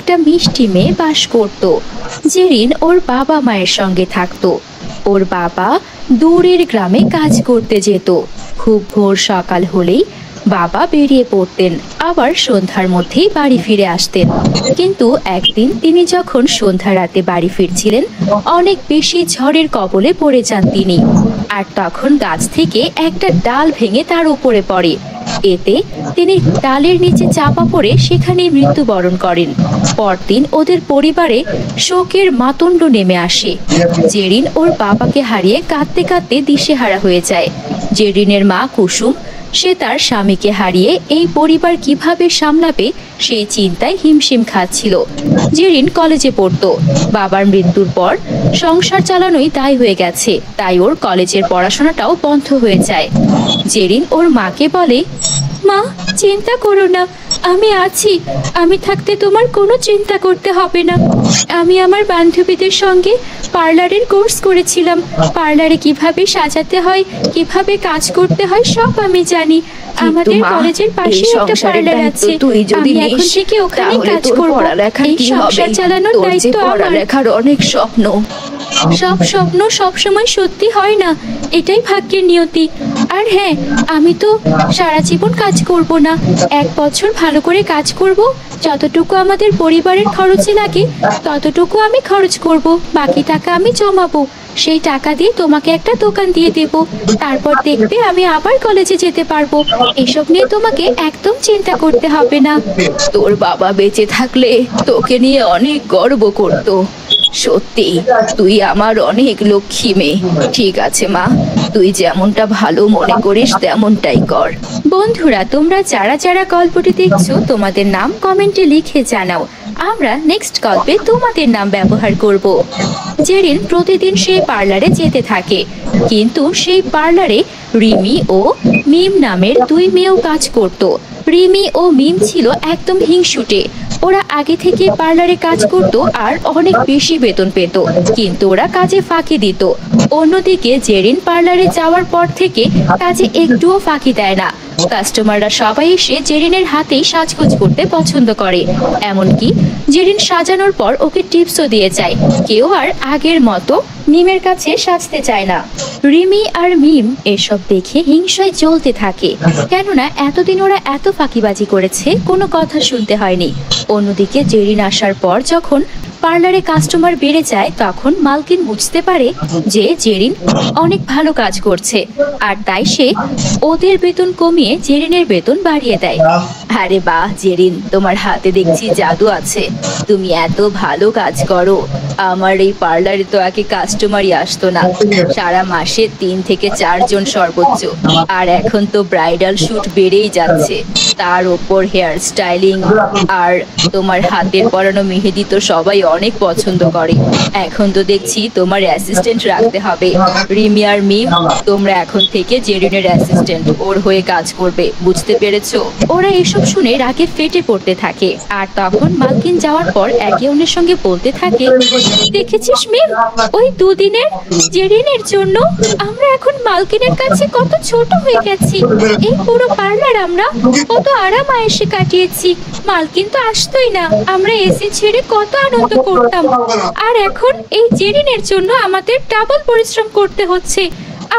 একটা মিষ্টি মেয়ে বাস করত। জেরিন ওর বাবা মায়ের সঙ্গে থাকতো। ওর বাবা দূরের গ্রামে কাজ করতে যেত। খুব ভোর সকাল হলেই বাবা বেরিয়ে পড়তেন, আবার সন্ধ্যার মধ্যেই বাড়ি ফিরে আসতেন। কিন্তু একদিন তিনি যখন সন্ধ্যা রাতে বাড়ি ফিরছিলেন, অনেক বেশি ঝড়ের কবলে পড়ে যান তিনি। আর তখন গাছ থেকে একটা ডাল ভেঙে তার উপরে পড়ে। এতে তিনি ডালের নিচে চাপা পড়ে সেখানেই মৃত্যুবরণ করেন। পরদিন ওদের পরিবারে শোকের মাতণ্ড নেমে আসে। জেরিন ওর বাবাকে হারিয়ে কাঁদতে কাঁদতে দিশেহারা হয়ে যায়। জেরিনের মা কুসুম, সে তার স্বামীকে হারিয়ে এই পরিবার কিভাবে সামলাবে সেই চিন্তায় হিমশিম খাচ্ছিল। জেরিন কলেজে পড়তো। বাবার মৃত্যুর পর সংসার চালানোই দায় হয়ে গেছে, তাই ওর কলেজের পড়াশোনাটাও বন্ধ হয়ে যায়। জেরিন ওর মাকে বলে, মা, চিন্তা করো না, আমি আছি। আমি থাকতে তোমার কোনো চিন্তা করতে হবে না। আমি আমার বান্ধবীদের সঙ্গে পার্লারের কোর্স করেছিলাম। পার্লারে কিভাবে সাজাতে হয়, কিভাবে কাজ করতে হয় সব আমি জানি। আমাদের কলেজের পাশে একটা পার্লার আছে। আমি এখন থেকে ওখানে কাজ করব। এই সংসার চালানোর দায়িত্ব আমার। লেখার অনেক স্বপ্ন, সব স্বপ্ন সবসময় সত্যি হয় না, এটাই ভাগ্যের নিয়তি। আর হ্যাঁ, আমি তো সারা জীবন কাজ করব না, 1 বছর ভালো করে কাজ করব। যতটুকু আমাদের পরিবারের খরচে লাগে ততটুকু আমি খরচ করব, বাকি টাকা আমি জমাবো। সেই টাকা দিয়ে তোমাকে একটা দোকান দিয়ে দেব। তারপর দেখবে আমি আবার কলেজে যেতে পারবো। এসব নিয়ে তোমাকে একদম চিন্তা করতে হবে না। তোর বাবা বেঁচে থাকলে তোকে নিয়ে অনেক গর্ব করতো। সত্যি তুই আমার অনেক লক্ষ্মী মেয়ে। ঠিক আছে মা, তুই যেমনটা ভালো মনে করিস তেমনটাই কর। বন্ধুরা, তোমরা যারা যারা গল্পটি দেখছো তোমাদের নাম কমেন্টে লিখে জানাও। আমরা নেক্সট গল্পে তোমাদের নাম ব্যবহার করব। জেরিন প্রতিদিন সেই পার্লারে যেতে থাকে, কিন্তু সেই পার্লারে রিমি ও মিম নামের 2 মেয়েও কাজ করত। রিমি ও মিম ছিল একদম হিংসুটে। ওরা আগে থেকে পার্লারে কাজ করত আর অনেক বেশি বেতন পেত, কিন্তু ওরা কাজে ফাঁকি দিত। অন্যদিকে জেরিন পার্লারে যাওয়ার পর থেকে কাজে একটুও ফাঁকি দেয় না। কাস্টমাররা সবাই এসে জেরিনের হাতেই সাজগোজ করতে পছন্দ করে। এমনকি জেরিন সাজানোর পর ওকে টিপসও দিয়ে যায়। কেউ আর আগের মতো মিমের কাছে সাজতে চায় না। রিমি আর মিম এসব দেখে হিংসায় জ্বলতে থাকে, কেননা এতদিন ওরা এত ফাঁকিবাজি করেছে, কোনো কথা শুনতে হয়নি। অন্যদিকে জেরিন আসার পর যখন পার্লারে কাস্টমার বেড়ে যায়, তখন মালকিন বুঝতে পারে যে জেরিন অনেক ভালো কাজ করছে, আর তাই সে ওদের বেতন কমিয়ে জেরিনের বেতন বাড়িয়ে দেয়। আরে বাহ জেরিন, তোমার হাতে দেখছি জাদু আছে। তুমি এত ভালো কাজ করো। আমার এই পার্লারে তো আগে কাস্টমারই আসতো না, সারা মাসে 3 থেকে 4 জন সর্বোচ্চ। আর এখন তো ব্রাইডাল শুট বেড়েই যাচ্ছে, তার ওপর হেয়ার স্টাইলিং আর তোমার হাতের পরানো মেহেদি তো সবাই অনেক পছন্দ করে। এখন তো দেখছি তোমার অ্যাসিস্ট্যান্ট রাখতে হবে। রিমি আর মিম, তোমরা এখন থেকে জেরিনের অ্যাসিস্ট্যান্ট, ওর হয়ে কাজ করবে, বুঝতে পেরেছো? ওরা এসব শুনে রাগে ফেটে পড়তে থাকে। আর তখন মালকিন যাওয়ার পর একে অন্যের সঙ্গে বলতে থাকে, দেখেছিস মিম, ওই 2 দিনের জেরিনের জন্য আমরা এখন মালকিনের কাছে কত ছোট হয়ে গেছি। এই পুরো পার্লার আমরা কত আরাম আয়েশে কাটিয়েছি, মালকিন তো আসতোই না। আমরা এসি ছেড়ে কত আনন্দ করতাম, আর এখন এই জেরিনের জন্য আমাদের ডাবল পরিশ্রম করতে হচ্ছে।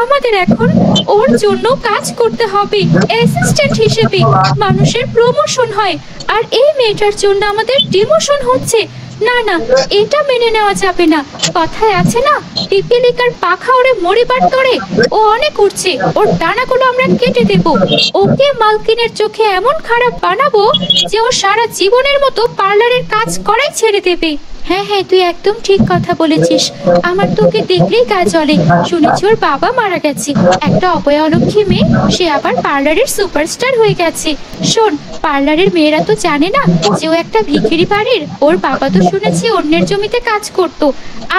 আমাদের এখন ওর জন্য কাজ করতে হবে অ্যাসিস্ট্যান্ট হিসেবে। মানুষের প্রমোশন হয়, আর এই মেয়েটার জন্য আমাদের ডিমোশন হচ্ছে। না না, এটা মেনে নেওয়া যাবে না। কথায় আছে না, পিপিলিকার পাখা ওরে মরিবার তরে। ও অনেক উঠছে, ওর ডানাগুলো আমরা কেটে দেব। ওকে মালকিনের চোখে এমন খারাপ বানাবো যে ও সারা জীবনের মতো পার্লারের কাজ করাই ছেড়ে দেবে। হ্যাঁ হ্যাঁ, তুই একদম ঠিক কথা বলেছিস। আমার তোকে দেখলেই গা জ্বলে। শুনেছি ওর বাবা মারা গেছে, একটা অপয়ালক্ষী মেয়ে, সে আবার পার্লারের সুপারস্টার হয়ে গেছে। শোন, পার্লারের মেয়েরা তো জানে না যে ও একটা ভিখিরি বাড়ির। ওর বাবা তো শুনেছি অন্যের জমিতে কাজ করত,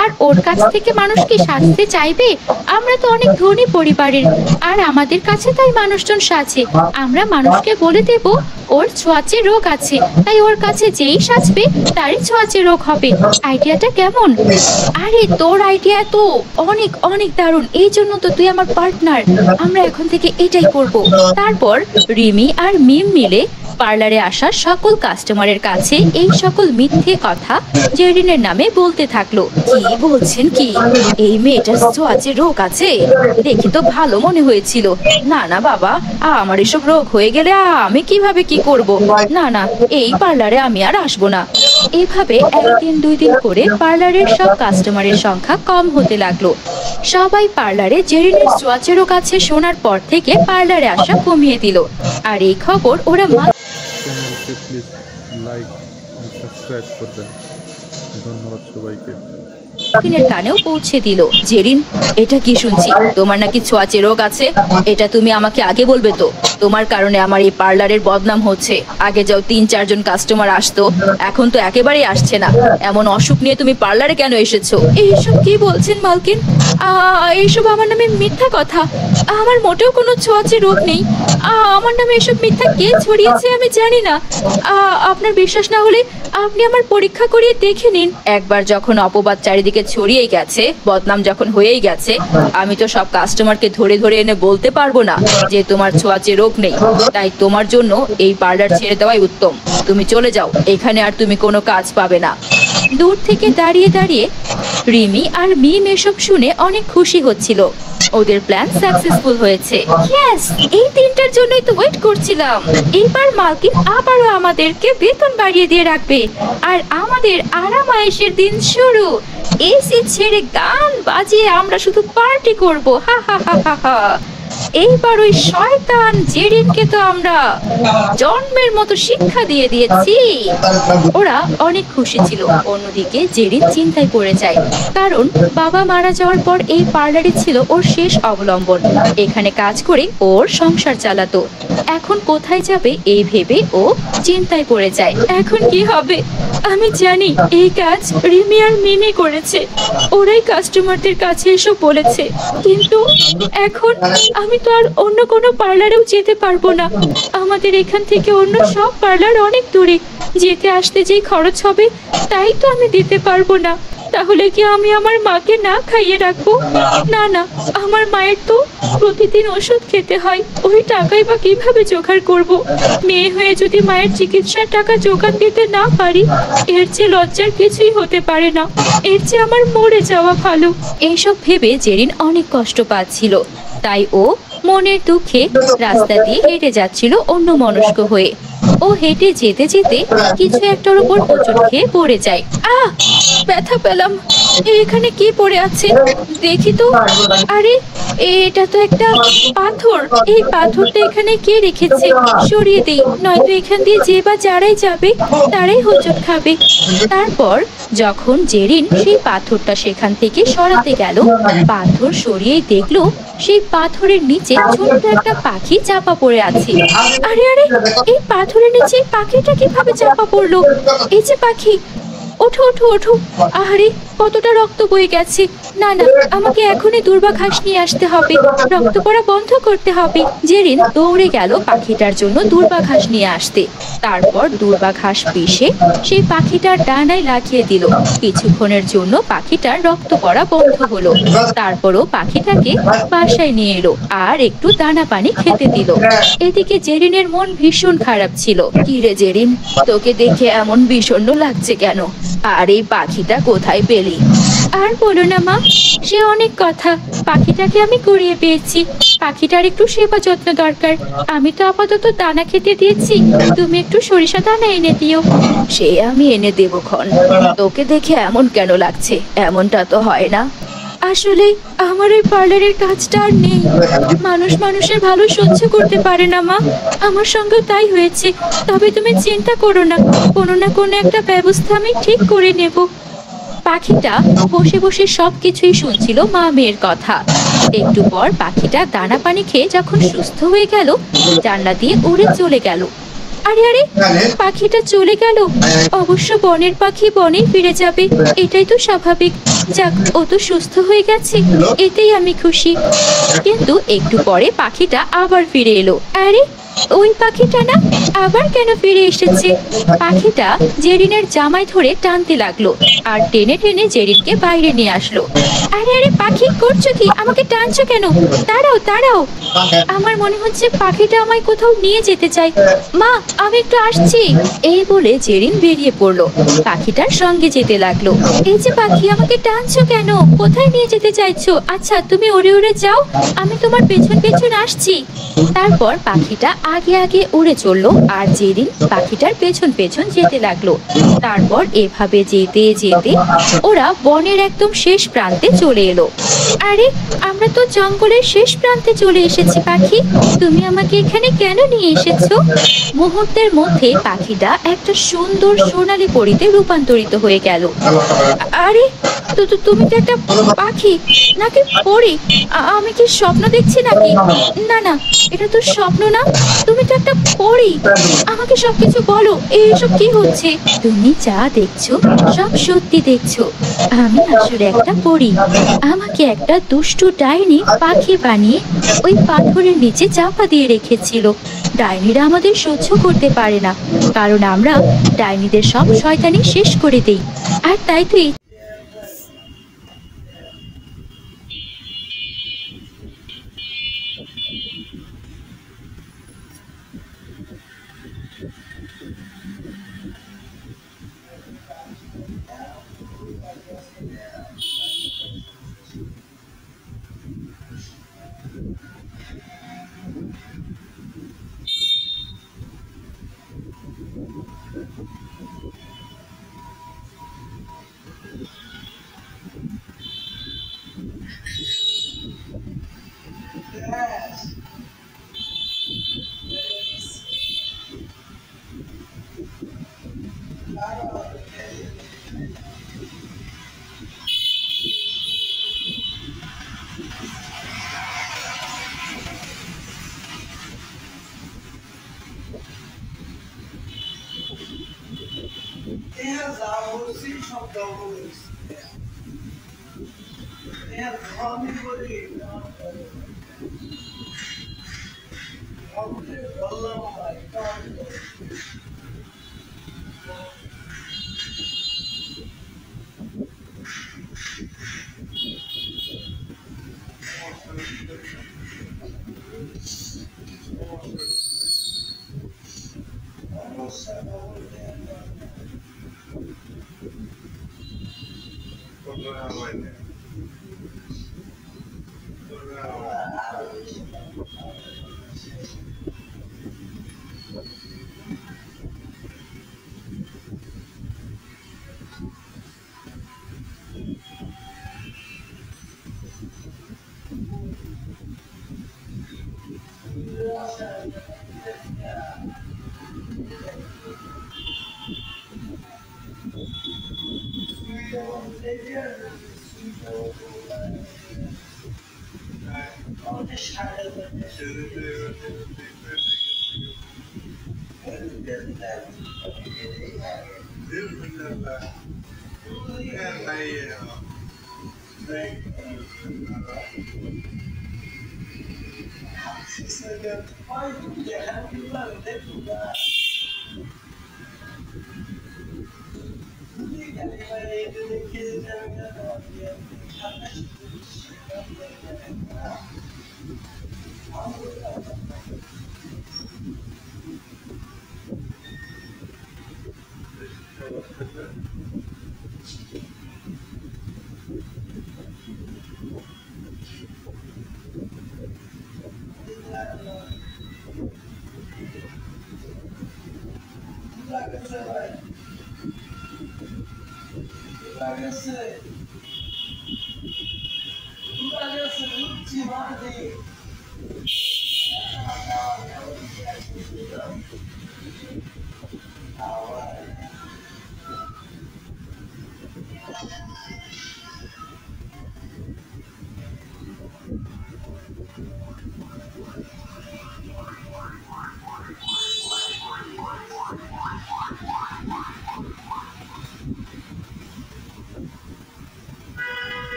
আর ওর কাছ থেকে মানুষ কি সাজতে চাইবে? আমরা তো অনেক ধনী পরিবারের, আর আমাদের কাছে তাই মানুষজন সাজে। আমরা মানুষকে বলে দেব ওর ছোঁয়াচে রোগ আছে, তাই ওর কাছে যেই সাজবে তারই ছোঁয়াচে রোগ হবে। আইডিয়াটা কেমন? আরে তোর আইডিয়া তো অনেক অনেক দারুণ, এই জন্য তো তুই আমার পার্টনার। আমরা এখন থেকে এটাই করব। তারপর রিমি আর মিম মিলে পার্লারে আসা সকল কাস্টমারের কাছে এই সকল মিথ্যে কথা জেরিনের নামে বলতে থাকলো। কি বলছেন কি? এই মেয়েটার ছোঁয়াচে রোগ আছে? দেখি তো ভালো মনে হয়েছিল। না না বাবা, আমার এসব রোগ হয়ে গেলে আমি কিভাবে কি করব? না না, এই পার্লারে আমি আর আসবো না। এভাবে একদিন দুই দিন করে পার্লারের সব কাস্টমারের সংখ্যা কম হতে লাগলো। সবাই পার্লারে জেরিনের ছোঁয়াচে রোগ আছে শোনার পর থেকে পার্লারে আসা কমিয়ে দিল। আর এই খবর ওরা চ্যানেলকে প্লিজ লাইক এন্ড সাবস্ক্রাইব করবেন। ধন্যবাদ সবাইকে। মালকিনের কানেও পৌঁছে দিল। জেরিন, এটা কি শুনছি? তোমার নাকি ছোঁয়াচে রোগ আছে? এটা তুমি আমাকে আগে বলবে তো। তোমার কারণে আমার এই পার্লারের বদনাম হচ্ছে। আগে যাও ৩-৪ জন কাস্টমার আসতো, এখন তো একেবারেই আসছে না। এমন অসুখ নিয়ে তুমি পার্লারে কেন এসেছো? এইসব কি বলছেন মালকিন? এইসব আমার নামে মিথ্যা কথা। আমার মোটেও কোনো ছোঁয়াচে রোগ নেই। আমার নামে এসব মিথ্যা কে ছড়িয়েছে আমি জানি না। আপনার বিশ্বাস না হলে আপনি আমার পরীক্ষা করিয়ে দেখে নিন। একবার যখন অপবাদ চারিদিকে ছড়িয়েই গেছে, বদনাম যখন হয়েই গেছে, আমি তো সব কাস্টমারকে ধরে ধরে এনে বলতে পারবো না যে তোমার ছোঁয়াচে রোগ নেই। তাই তোমার জন্য এই পার্লার ছেড়ে দেওয়াই উত্তম। তুমি চলে যাও, এখানে আর তুমি কোনো কাজ পাবে না। দূর থেকে দাঁড়িয়ে দাঁড়িয়ে রিমি আর মিম এসব শুনে অনেক খুশি হচ্ছিল। ওদের প্ল্যান সাকসেসফুল হয়েছে। ইয়েস, এই দিনটার জন্যই তো ওয়েট করছিলাম। এইবার মালকিন আবারও আমাদেরকে বেতন বাড়িয়ে দিয়ে রাখবে আর আমাদের আরাম আয়েশের দিন শুরু। এসি ছেড়ে গান বাজিয়ে আমরা শুধু পার্টি করব। হা হা হা হা হা। এইবার ওই শয়তান জেরিনকে তো আমরা জন্মের মতো শিক্ষা দিয়ে দিয়েছি। ওরা অনেক খুশি ছিল। অন্যদিকে জেরিন চিন্তায় পড়ে যায়, কারণ বাবা মারা যাওয়ার পর এই পার্লারে ছিল ওর শেষ অবলম্বন। এখানে কাজ করে ওর সংসার চালাতো। এখন কোথায় যাবে এই ভেবে ও চিন্তায় পড়ে যায়। এখন কি হবে? আমি জানি এই কাজ রিমি আর মিমি করেছে। ওরাই কাস্টমারদের কাছে এসে বলেছে। কিন্তু এখন আমি তো আর অন্য কোনো পার্লারেও যেতে পারবো না। আমাদের এখান থেকে অন্য সব পার্লার অনেক দূরে। যেতে আসতে যেই খরচ হবে তাই তো আমি দিতে পারবো না। তাহলে কি আমি আমার মাকে না খাইয়ে রাখবো? না না, আমার মায়ের তো প্রতিদিন ওষুধ খেতে হয়। ওই টাকাই বা কিভাবে জোগাড় করব? মেয়ে হয়ে যদি মায়ের চিকিৎসার টাকা জোগাড় দিতে না পারি, এর চেয়ে লজ্জার কিছুই হতে পারে না। এর চেয়ে আমার মরে যাওয়া ভালো। এইসব ভেবে জেরিন অনেক কষ্ট পাচ্ছিল। তাই ও মনের দুঃখে রাস্তা দিয়ে হেঁটে যাচ্ছিল অন্য মনস্ক হয়ে। ও হেঁটে যেতে যেতে কিছু একটার উপর হোঁচট খেয়ে পড়ে যায়। ব্যথা পেলাম। এখানে কি পড়ে আছে দেখি তো। আরে, এটা তো একটা পাথর। এই পাথরটা এখানে কে রেখেছে? সরিয়ে দেই, নয়তো এখান দিয়ে যে বা যারাই যাবে তারাই হোঁচট খাবে। তারপর যখন জেরিন সেই পাথরটা সেখান থেকে সরাতে গেল, পাথর সরিয়েই দেখলো সেই পাথরের নিচে ছোট্ট একটা পাখি চাপা পড়ে আছে। আরে আরে, এই পাথরের নিচে পাখিটা কিভাবে চাপা পড়লো? এই যে পাখি, ওঠো ওঠো ওঠো। আরে, কতটা রক্ত বয়ে গেছে। না না, আমাকে এখনই দুর্বা ঘাস নিয়ে আসতে হবে। রক্ত পড়া বন্ধ করতে হবে। জেরিন দৌড়ে গেল পাখিটার জন্য দুর্বা ঘাস নিয়ে আসতে। তারপর দুর্বা ঘাস পিষে সেই পাখিটার ডানায় লাগিয়ে দিল। কিছুক্ষণের জন্য পাখিটার রক্ত পড়া বন্ধ হলো। তারপরও পাখিটাকে বাসায় নিয়ে এলো আর একটু দানা পানি খেতে দিল। এদিকে জেরিনের মন ভীষণ খারাপ ছিল। কি রে জেরিন, তোকে দেখে এমন বিষণ্ণ লাগছে কেন? আর এই পাখিটা কোথায় পেলি? আর বলো না মা, সে অনেক কথা। পাখিটাকে আমি কুড়িয়ে পেয়েছি। পাখিটার একটু সেবা যত্ন দরকার। আমি তো আপাতত দানা খেতে দিয়েছি, তুমি একটু সরিষা দানা এনে দিও। সে আমি এনে দেবো ক্ষণ। তোকে দেখে এমন কেন লাগছে? এমনটা তো হয় না। আসলে আমার ওই পার্লারের কাজটা আর নেই। মানুষ মানুষের ভালো সহ্য করতে পারে না মা। আমার সঙ্গেও তাই হয়েছে। তবে তুমি চিন্তা করো না, কোনো না কোনো একটা ব্যবস্থা আমি ঠিক করে নেব। পাখিটা বসে বসে সবকিছুই শুনছিল মা মেয়ের কথা। একটু পর পাখিটা দানা পানি খেয়ে যখন সুস্থ হয়ে গেল, জানলা দিয়ে উড়ে চলে গেল। আরে আরে, পাখিটা চলে গেল। অবশ্য বনের পাখি বনে ফিরে যাবে, এটাই তো স্বাভাবিক। যাক, ও তো সুস্থ হয়ে গেছে, এতেই আমি খুশি। কিন্তু একটু পরে পাখিটা আবার ফিরে এলো। আরে, ওই পাখিটা না আবার কেন ফিরে এসেছে? পাখিটা জেরিনের জামাই ধরে টানতে লাগলো আর টেনে টেনে জেরিনকে বাইরে নিয়ে আসলো। আরে আরে পাখি, করছো কি? আমাকে টানছো কেন? দাঁড়াও দাঁড়াও, আমার মনে হচ্ছে পাখিটা আমায় কোথাও নিয়ে যেতে চায়। মা, আমি একটু আসছি। এই বলে জেরিন বেরিয়ে পড়লো, পাখিটার সঙ্গে যেতে লাগলো। এই যে পাখি, আমাকে টানছো কেন? কোথায় নিয়ে যেতে চাইছো? আচ্ছা তুমি উড়ে উড়ে যাও, আমি তোমার পেছন পেছন আসছি। তারপর পাখিটা আগে আগে উড়ে চললো আর জেরিন পাখিটার পেছন পেছন যেতে লাগলো। তারপর এভাবে যেতে যেতে ওরা বনের একদম শেষ প্রান্তে চলে এলো। আরে, আমরা তো জঙ্গলের শেষ প্রান্তে চলে এসেছি পাখি, তুমি আমাকে এখানে কেন নিয়ে এসেছো? মুহূর্তের মধ্যে পাখিটা একটা সুন্দর সোনালী পরীতে রূপান্তরিত হয়ে গেল। আরে, তুমি তো একটা পাখি নাকি পরী? আমি কি স্বপ্ন দেখছি নাকি? না না, এটা তো স্বপ্ন না, তুমি তো একটা পরী। আমাকে সবকিছু বলো, এইসব কি হচ্ছে? তুমি যা দেখছো সব সত্যি দেখছো। আমি আসলে একটা পরী। আমাকে একটা দুষ্টু ডাইনি পাখি বানিয়ে ওই পাথরের নিচে চাপা দিয়ে রেখেছিল। ডাইনিরা আমাদের সহ্য করতে পারে না, কারণ আমরা ডাইনিদের সব শয়তানি শেষ করে দেই। আর তাই তো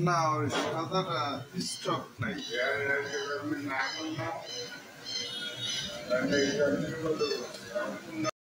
না ওই সাদাটা স্টক নাই